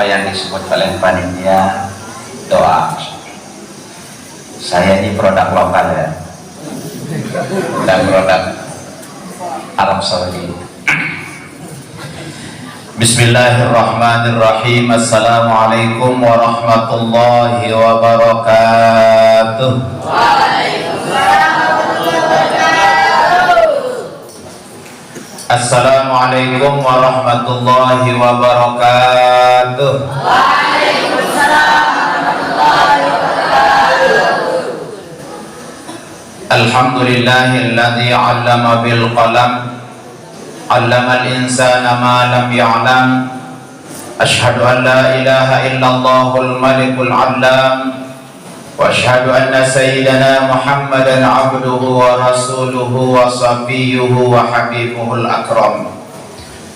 apa yang disebut oleh panitia doa. Saya ini produk lokal ya, dan produk Arab Saudi. Bismillahirrahmanirrahim. Assalamualaikum warahmatullahi wabarakatuh. Assalamualaikum warahmatullahi wabarakatuh. Waalaikumsalam warahmatullahi wabarakatuh. Alhamdulillahilladzi 'allama bil qalam, 'allamal insana ma lam ya'lam. Asyhadu an la ilaha illallahul malikul 'allam. وأشهد أن سيدنا محمدا عبده ورسوله وصفيه وحبيبه الأكرم.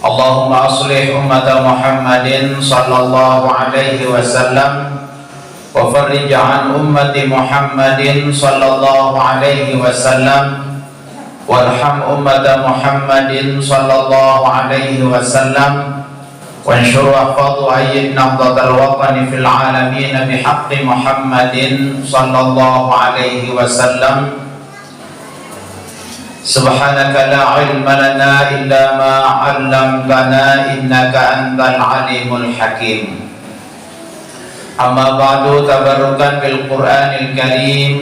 اللهم أصلح أمة محمد صلى الله عليه وسلم وفرج عن أمة محمد صلى الله عليه وسلم وارحم أمة محمد صلى الله عليه وسلم وانشر واحفظ وأيد نهضة الوطن في العالمين بحق محمد صلى الله عليه وسلم. سبحانك لا علم لنا إلا ما علمتنا إنك أنت العليم الحكيم. أما بعد، تبركا بالقرآن الكريم.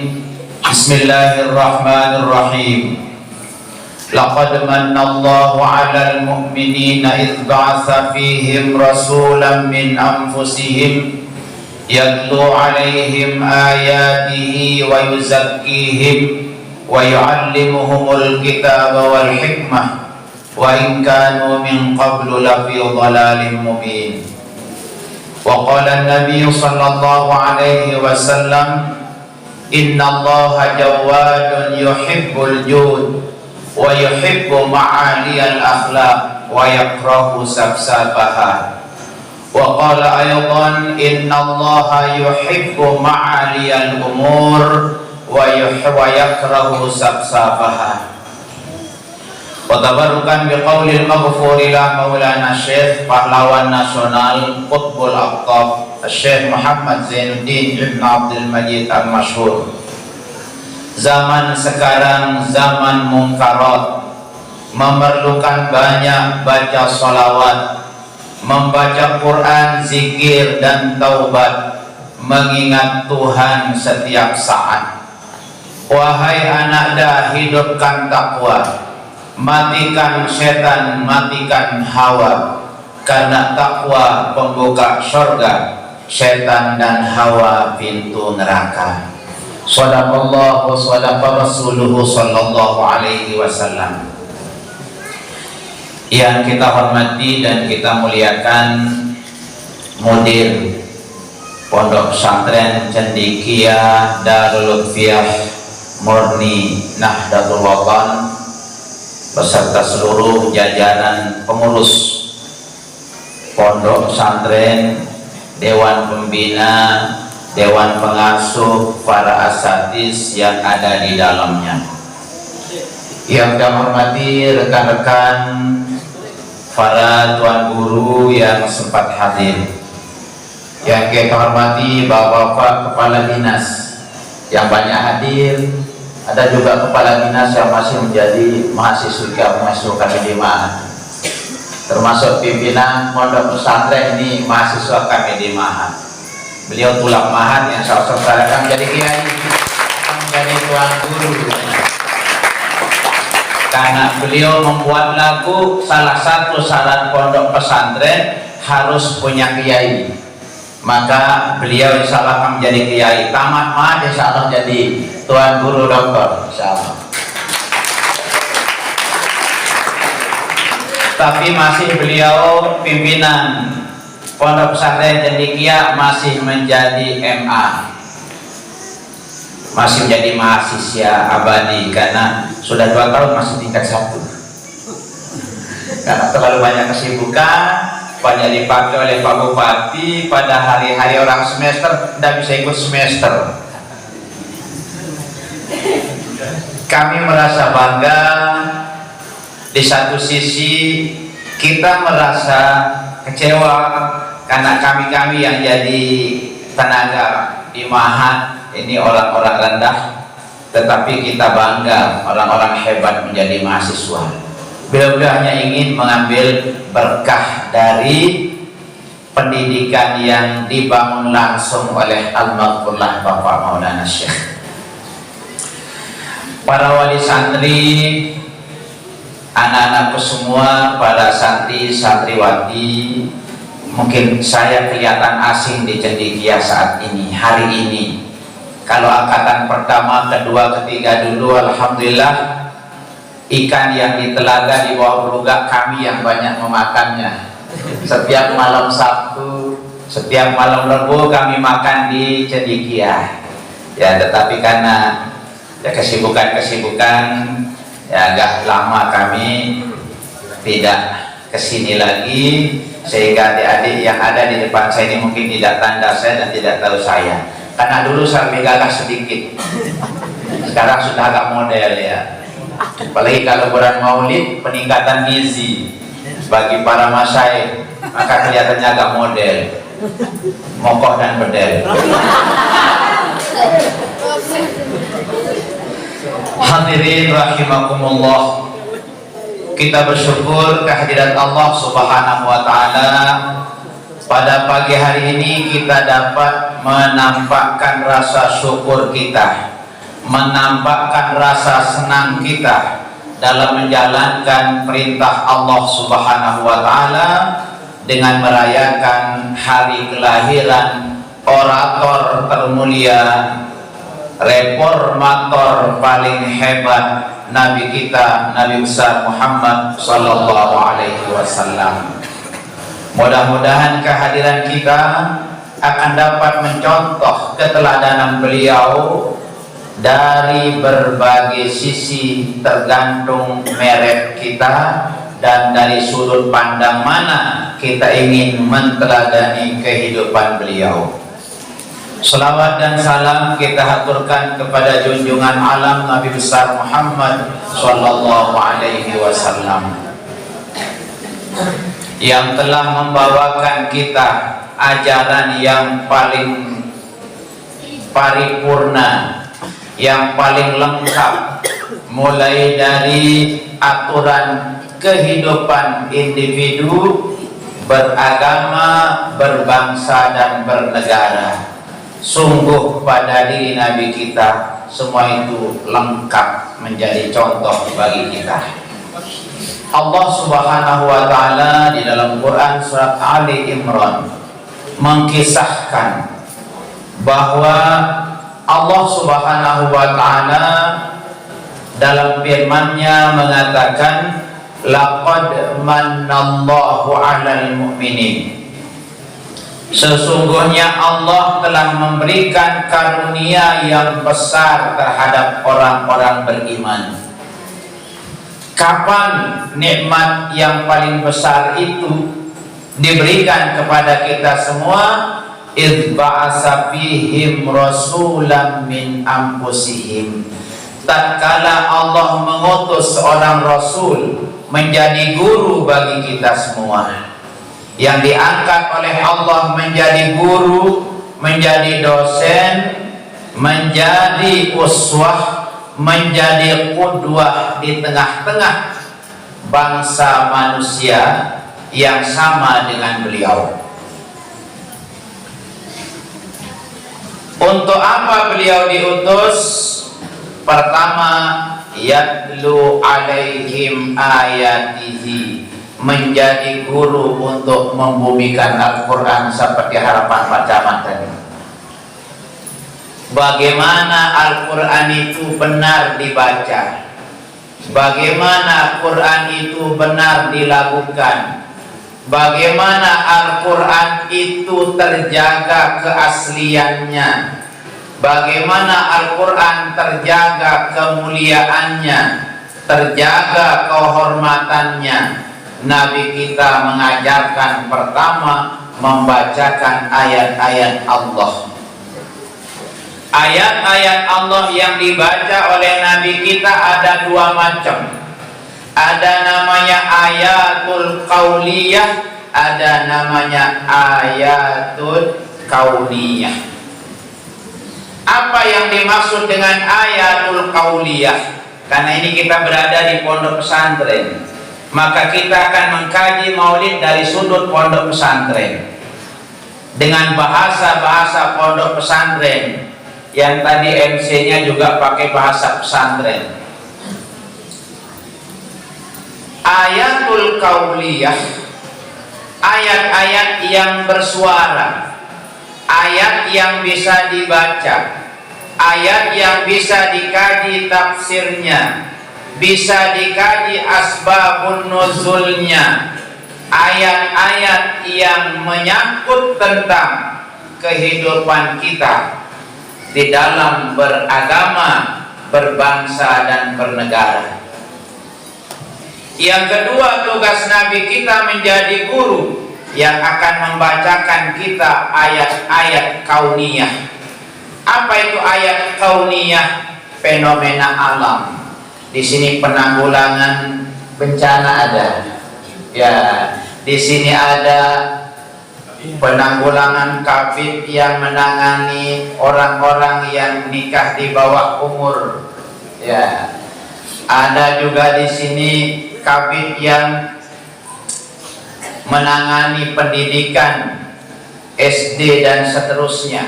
بسم الله الرحمن الرحيم. لقد من الله على المؤمنين إذ بعث فيهم رسولا من أنفسهم يتلو عليهم آياته ويزكيهم ويعلمهم الكتاب والحكمة وإن كانوا من قبل لفي ضلال مبين. وقال النبي صلى الله عليه وسلم: إن الله جواد يحب الجود wa yuhibbu ma'aliyal akhlaq wa yakrahu sabsabaha. Wa qala aydan innallaha yuhibbu ma'aliyal umur wa yakrahu sabsabaha. Wa tabarrukan biqaulil maghfuri la maulana Syekh pahlawan nasional Qutbul Aqtab Syekh Muhammad Zainuddin Ibn Abdul Majid Al-Masyhur. Zaman sekarang zaman munkarat, memerlukan banyak baca sholawat, membaca Quran, zikir dan taubat, mengingat Tuhan setiap saat. Wahai anak dah, hidupkan takwa, matikan setan, matikan hawa, karena takwa pembuka surga, setan dan hawa pintu neraka. Shadaqallah wa shadaqa rasuluhu sallallahu alaihi wasallam. Yang kita hormati dan kita muliakan Mudir Pondok Pesantren Cendekia Darul Lutfiyah Murni Nahdlatul Watan beserta seluruh jajaran pengurus Pondok Pesantren, Dewan Pembina, Dewan Pengasuh, para asatidz yang ada di dalamnya. Yang kami hormati rekan-rekan para tuan guru yang sempat hadir. Yang kita hormati bapak-bapak kepala dinas yang banyak hadir. Ada juga kepala dinas yang masih menjadi mahasiswa kami di Mahat. Termasuk pimpinan Pondok Pesantren ini mahasiswa kami di Mahat. Beliau tulang Mahat yang saudara akan menjadi kiai, akan menjadi tuan guru. Karena beliau membuat lagu, salah satu syarat pondok pesantren harus punya kiai. Maka beliau insya Allah akan menjadi kiai. Tamat Mahat insya Allah jadi tuan guru doktor insya Allah. Tapi masih beliau pimpinan Pondok Pesantren Cendekia, masih menjadi MA, masih menjadi mahasiswa abadi karena sudah 2 tahun masih tingkat 1 karena terlalu banyak kesibukan, banyak dipakai oleh Pak Bupati pada hari-hari orang semester, tidak bisa ikut semester. Kami merasa bangga. Di satu sisi kita merasa kecewa karena kami yang jadi tenaga di Mahat ini orang-orang rendah, tetapi kita bangga orang-orang hebat menjadi mahasiswa. Beliau hanya ingin mengambil berkah dari pendidikan yang dibangun langsung oleh Al-Maghfurlah Bapak Maulana Syekh. Para wali santri, anak-anakku semua, para santri santriwati, mungkin saya kelihatan asing di Cendekia saat ini, hari ini. Kalau angkatan pertama, kedua, ketiga dulu, alhamdulillah ikan yang di telaga di bawah Belugak kami yang banyak memakannya. Setiap malam Sabtu, setiap malam Rebo kami makan di Cendekia. Ya, tetapi karena ya kesibukan ya agak lama kami tidak kesini lagi, sehingga adik-adik yang ada di depan saya ini mungkin tidak tanda saya dan tidak tahu saya. Karena dulu saya lebih gagah sedikit, sekarang sudah agak model ya. Apalagi kalau bulan Maulid peningkatan gizi bagi para masyaikh, maka kelihatannya agak model, mokoh dan bedel. Hadirin rahimakumullah, kita bersyukur kehadiran Allah Subhanahu wa taala. Pada pagi hari ini kita dapat menampakkan rasa syukur kita, menampakkan rasa senang kita dalam menjalankan perintah Allah Subhanahu wa taala dengan merayakan hari kelahiran orator termulia, reformator paling hebat, Nabi kita, Nabi besar Muhammad sallallahu alaihi wasallam. Mudah-mudahan kehadiran kita akan dapat mencontoh keteladanan beliau dari berbagai sisi, tergantung merek kita dan dari sudut pandang mana kita ingin menteladani kehidupan beliau. Salawat dan salam kita haturkan kepada junjungan alam Nabi besar Muhammad sallallahu alaihi wasallam yang telah membawakan kita ajaran yang paling paripurna, yang paling lengkap, mulai dari aturan kehidupan individu, beragama, berbangsa dan bernegara. Sungguh pada diri Nabi kita semua itu lengkap menjadi contoh bagi kita. Allah Subhanahu wa taala di dalam Quran surat Ali Imran mengkisahkan bahwa Allah Subhanahu wa taala dalam firman-Nya mengatakan laqad mannallahu 'alal mu'minin. Sesungguhnya Allah telah memberikan karunia yang besar terhadap orang-orang beriman. Kapan nikmat yang paling besar itu diberikan kepada kita semua? Idh ba'asa fihim rasulan min anfusihim. Tatkala Allah mengutus seorang rasul menjadi guru bagi kita semua, yang diangkat oleh Allah menjadi guru, menjadi dosen, menjadi uswah, menjadi qudwah di tengah-tengah bangsa manusia yang sama dengan beliau. Untuk apa beliau diutus? Pertama, yatlu alaihim ayatihi, menjadi guru untuk membumikan Al-Quran seperti harapan Pak Camat tadi. Bagaimana Al-Quran itu benar dibaca, bagaimana Quran itu benar dilakukan, bagaimana Al-Quran itu terjaga keasliannya, bagaimana Al-Quran terjaga kemuliaannya, terjaga kehormatannya. Nabi kita mengajarkan pertama membacakan ayat-ayat Allah. Ayat-ayat Allah yang dibaca oleh Nabi kita ada dua macam. Ada namanya ayatul qauliyah, ada namanya ayatul kauniyah. Apa yang dimaksud dengan ayatul kauniyah? Karena ini kita berada di pondok pesantren, maka kita akan mengkaji maulid dari sudut pondok pesantren dengan bahasa-bahasa pondok pesantren yang tadi MC-nya juga pakai bahasa pesantren. Ayatul kauniyah, ayat-ayat yang bersuara, ayat yang bisa dibaca, ayat yang bisa dikaji tafsirnya, bisa dikaji asbabun nuzulnya, ayat-ayat yang menyangkut tentang kehidupan kita di dalam beragama, berbangsa dan bernegara. Yang kedua, tugas Nabi kita menjadi guru yang akan membacakan kita ayat-ayat kauniyah. Apa itu ayat kauniyah? Fenomena alam. Di sini penanggulangan bencana ada. Ya, di sini ada penanggulangan COVID yang menangani orang-orang yang nikah di bawah umur. Ya. Ada juga di sini kabit yang menangani pendidikan SD dan seterusnya.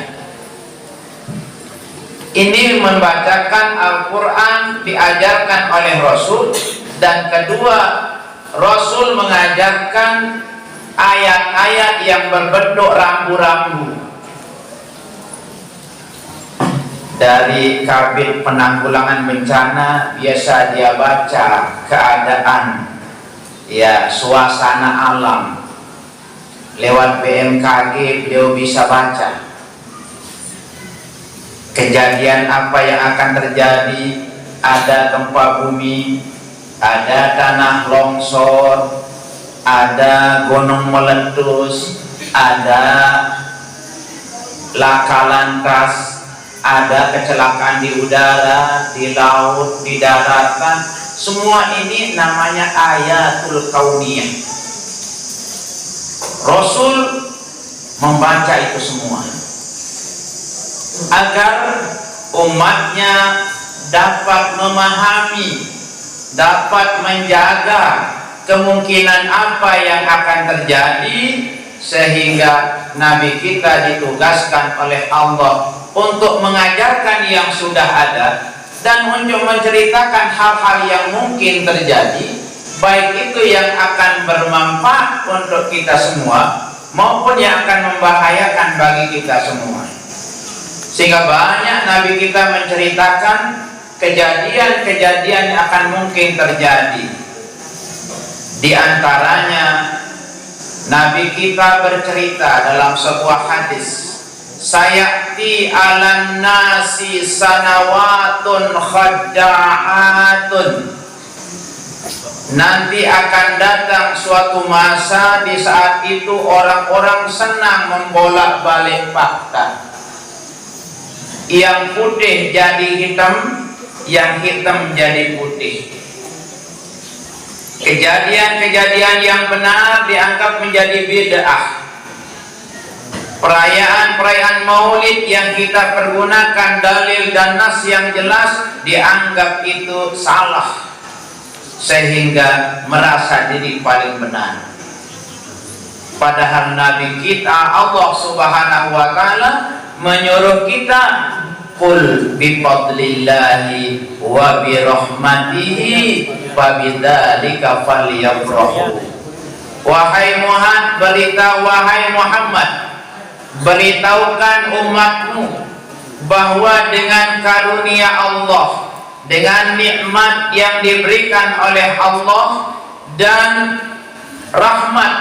Ini membacakan Al-Quran diajarkan oleh Rasul, dan kedua, Rasul mengajarkan ayat-ayat yang berbentuk rambu-rambu. Dari kabit penanggulangan bencana biasa dia baca keadaan, ya, suasana alam. Lewat BMKG beliau bisa baca kejadian apa yang akan terjadi. Ada gempa bumi, ada tanah longsor, ada gunung meletus, ada laka lantas, ada kecelakaan di udara, di laut, di daratan. Semua ini namanya ayatul kauniyah. Rasul membaca itu semua agar umatnya dapat memahami, dapat menjaga kemungkinan apa yang akan terjadi, sehingga Nabi kita ditugaskan oleh Allah untuk mengajarkan yang sudah ada dan untuk menceritakan hal-hal yang mungkin terjadi, baik itu yang akan bermanfaat untuk kita semua maupun yang akan membahayakan bagi kita semua. Sehingga banyak Nabi kita menceritakan kejadian-kejadian yang akan mungkin terjadi. Di antaranya Nabi kita bercerita dalam sebuah hadis, sayati alan nasi sanawatun khadda'atun, nanti akan datang suatu masa di saat itu orang-orang senang membolak-balik fakta. Yang putih jadi hitam, yang hitam jadi putih. Kejadian-kejadian yang benar dianggap menjadi bid'ah. Perayaan-perayaan maulid yang kita pergunakan dalil dan nas yang jelas dianggap itu salah, sehingga merasa diri paling benar. Padahal Nabi kita, Allah Subhanahu wa Ta'ala, menyuruh kita, qul bifadlillahi wa birahmatihi fabidzalika falyafrahu. Wahai Muhammad, beritahukan umatmu bahwa dengan karunia Allah, dengan nikmat yang diberikan oleh Allah dan rahmat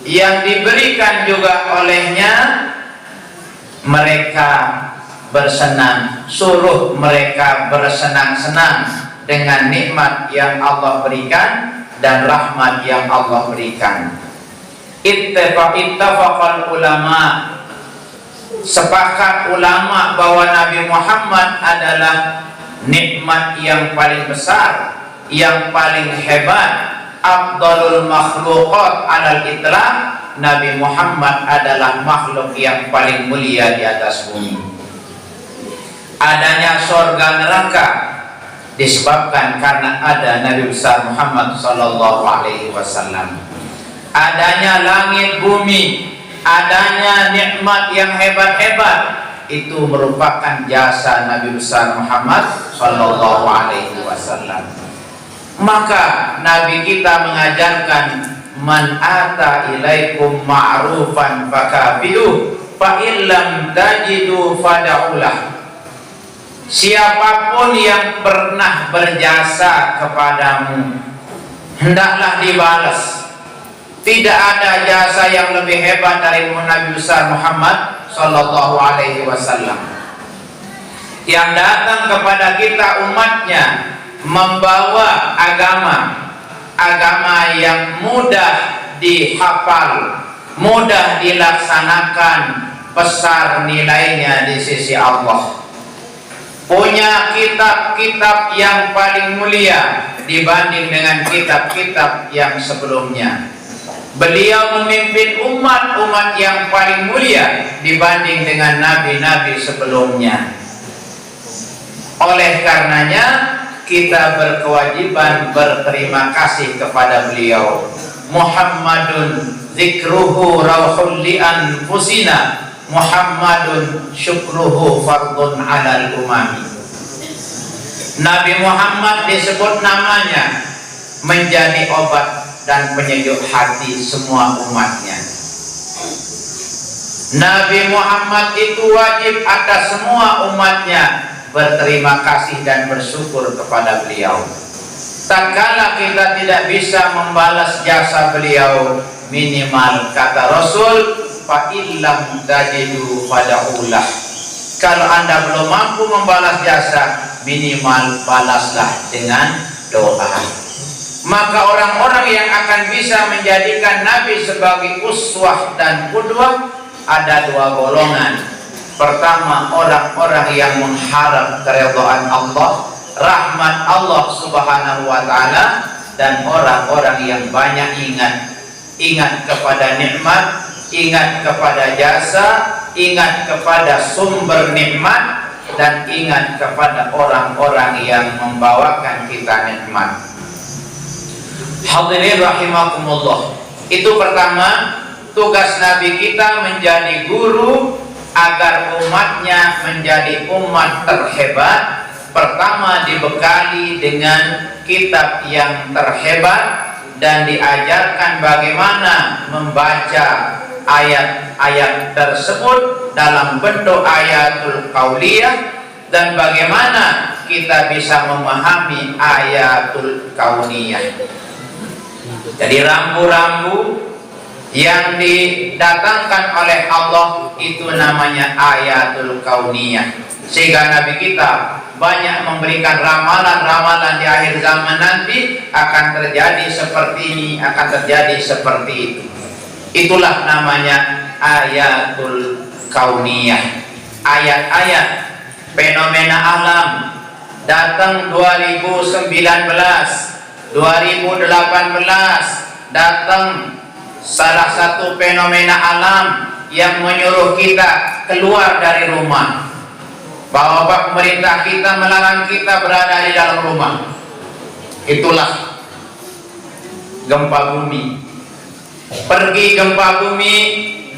yang diberikan juga olehnya, mereka bersenang. Suruh mereka bersenang-senang dengan nikmat yang Allah berikan dan rahmat yang Allah berikan. Ittafaqal ulama, sepakat ulama bahwa Nabi Muhammad adalah nikmat yang paling besar, yang paling hebat, afdalul makhluqat alal itlaq, Nabi Muhammad adalah makhluk yang paling mulia di atas bumi. Adanya surga neraka disebabkan karena ada Nabi besar Muhammad sallallahu alaihi wasallam. Adanya langit bumi, adanya nikmat yang hebat-hebat, itu merupakan jasa Nabi besar Muhammad sallallahu alaihi wasallam. Maka Nabi kita mengajarkan, man ata ilaikum ma'rufan fakafi'u fa illam tajidu fada'ulah. Siapapun yang pernah berjasa kepadamu, hendaklah dibalas. Tidak ada jasa yang lebih hebat dari Nabi besar Muhammad sallallahu alaihi wasallam, yang datang kepada kita umatnya membawa agama yang mudah dihafal, mudah dilaksanakan, besar nilainya di sisi Allah. Punya kitab-kitab yang paling mulia dibanding dengan kitab-kitab yang sebelumnya. Beliau memimpin umat-umat yang paling mulia dibanding dengan nabi-nabi sebelumnya. Oleh karenanya kita berkewajiban berterima kasih kepada beliau. Muhammadun zikruhu rauhul li anfusina, Muhammadun syukruhu fardun alal umami. Nabi Muhammad disebut namanya menjadi obat dan penyejuk hati semua umatnya. Nabi Muhammad itu wajib atas semua umatnya berterima kasih dan bersyukur kepada beliau. Tatkala kita tidak bisa membalas jasa beliau, minimal kata Rasul, fa illam tajidu fada'ulah. Kalau Anda belum mampu membalas jasa, minimal balaslah dengan doa. Maka orang-orang yang akan bisa menjadikan Nabi sebagai uswah dan qudwah ada dua golongan. Pertama, orang-orang yang mengharap keridhaan Allah, rahmat Allah subhanahu wa ta'ala, dan orang-orang yang banyak ingat kepada nikmat, ingat kepada jasa, ingat kepada sumber nikmat, dan ingat kepada orang-orang yang membawakan kita nikmat. Hadirin rahimakumullah. Itu pertama, tugas Nabi kita menjadi guru agar umatnya menjadi umat terhebat. Pertama, dibekali dengan kitab yang terhebat dan diajarkan bagaimana membaca ayat-ayat tersebut dalam bentuk ayatul qauliyah, dan bagaimana kita bisa memahami ayatul kauniyah. Jadi rambu-rambu yang didatangkan oleh Allah itu namanya ayatul kauniyah. Sehingga Nabi kita banyak memberikan ramalan-ramalan di akhir zaman nanti akan terjadi seperti ini, akan terjadi seperti itu. Itulah namanya ayatul kauniyah. Ayat-ayat fenomena alam datang 2019, 2018 datang salah satu fenomena alam yang menyuruh kita keluar dari rumah, bahwa pemerintah kita melarang kita berada di dalam rumah. Itulah gempa bumi. Pergi gempa bumi,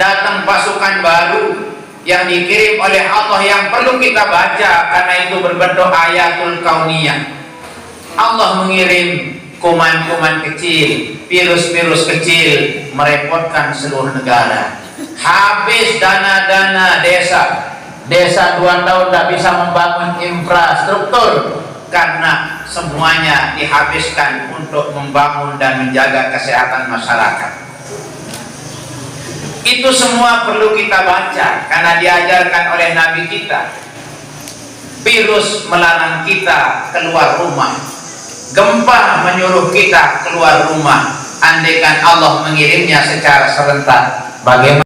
datang pasukan baru yang dikirim oleh Allah yang perlu kita baca karena itu berbentuk ayatul kauniyah. Allah mengirim kuman-kuman kecil, virus-virus kecil merepotkan seluruh negara. Habis dana-dana desa 2 tahun tidak bisa membangun infrastruktur karena semuanya dihabiskan untuk membangun dan menjaga kesehatan masyarakat. Itu semua perlu kita baca karena diajarkan oleh Nabi kita. Virus melarang kita keluar rumah, gempa menyuruh kita keluar rumah. Andaikan Allah mengirimnya secara serentak, bagaimana